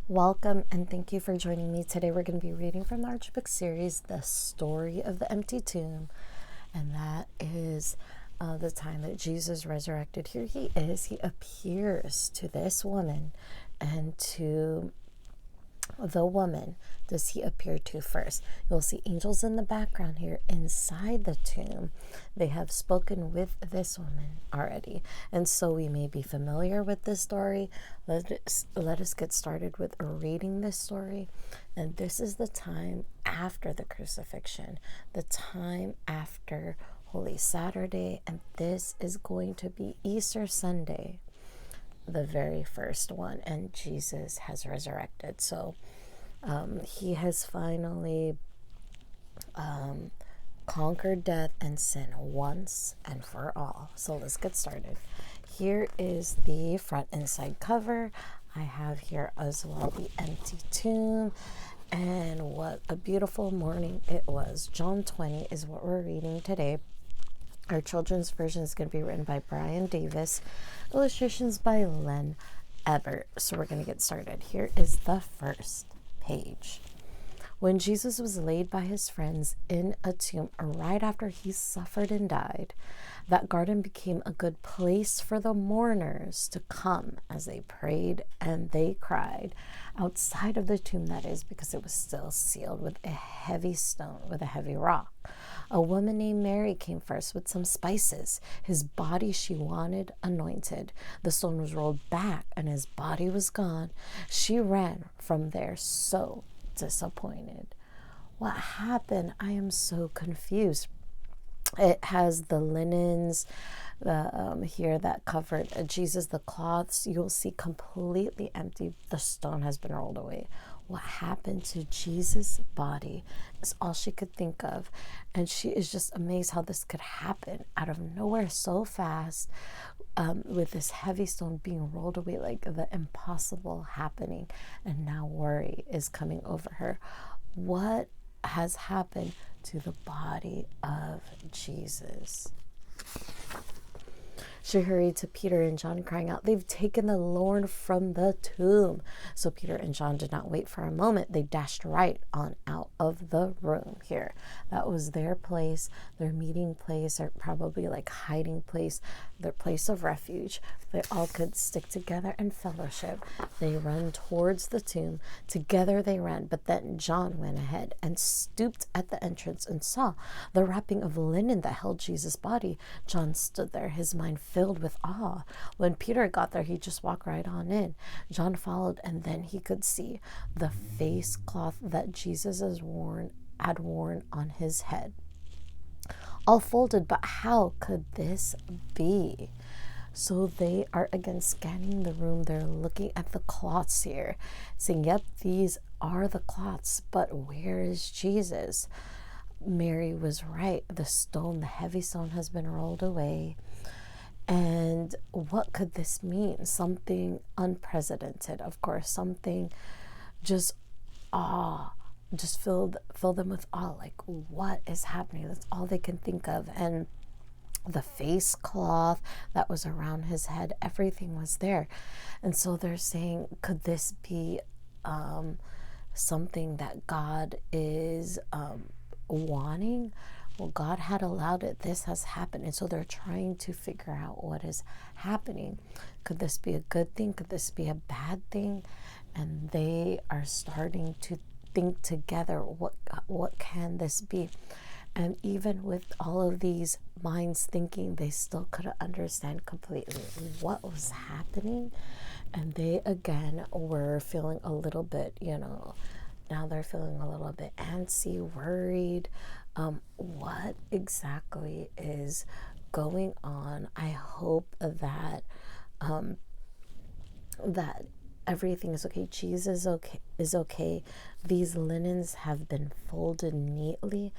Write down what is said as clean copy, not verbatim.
Welcome and thank you for joining me. Today we're going to be reading from the Archbook series, The Story of the Empty Tomb. And that is the time that Jesus resurrected. Here he is. He appears to this woman, and to the woman does he appear to first. You'll see angels in the background here inside the tomb. They have spoken with this woman already, and so we may be familiar with this story. Let us get started with reading this story. And this is the time after the crucifixion, the time after Holy Saturday, and this is going to be Easter Sunday, the very first one, and Jesus has resurrected. So he has finally conquered death and sin once and for all. So let's get started. Here is the front and side cover. I have here as well the empty tomb, and what a beautiful morning it was. John 20 is what we're reading today. Our children's version is going to be written by Brian Davis, illustrations by Len Ebert. So we're going to get started. Here is the first page. When Jesus was laid by his friends in a tomb right after he suffered and died, that garden became a good place for the mourners to come as they prayed and they cried. Outside of the tomb, that is, because it was still sealed with a heavy stone, with a heavy rock. A woman named Mary came first with some spices. His body she wanted anointed. The stone was rolled back and his body was gone. She ran from there so disappointed. What happened? I am so confused. It has the linens here that covered Jesus, the cloths you'll see completely empty. The stone has been rolled away. What happened to Jesus' body is all she could think of. And she is just amazed how this could happen out of nowhere so fast, with this heavy stone being rolled away, like the impossible happening. And now worry is coming over her. What has happened to the body of Jesus? She hurried to Peter and John, crying out, "They've taken the Lord from the tomb." So Peter and John did not wait for a moment. They dashed right on out of the room here. That was their place, their meeting place, or probably like hiding place, their place of refuge. They all could stick together and fellowship. They ran towards the tomb. Together they ran, but then John went ahead and stooped at the entrance and saw the wrapping of linen that held Jesus' body. John stood there, his mind filled with awe. When Peter got there, he just walked right on in. John followed, and then he could see the face cloth that Jesus had worn on his head, all folded. But how could this be? So they are again scanning the room. They're looking at the cloths here, saying, yep, these are the cloths, but where is Jesus? Mary was right. The stone, the heavy stone, has been rolled away. And what could this mean? Something unprecedented, of course, something just awe, just fill them with awe. Like, what is happening? That's all they can think of. And the face cloth that was around his head, everything was there. And so they're saying, could this be something that God is wanting? Well, God had allowed it. This has happened. And so they're trying to figure out what is happening. Could this be a good thing? Could this be a bad thing? And they are starting to think together, what can this be? And even with all of these minds thinking, they still couldn't understand completely what was happening. And they, again, were feeling a little bit, now they're feeling a little bit antsy, worried. What exactly is going on? I hope that that everything is okay. Jesus is okay. These linens have been folded neatly.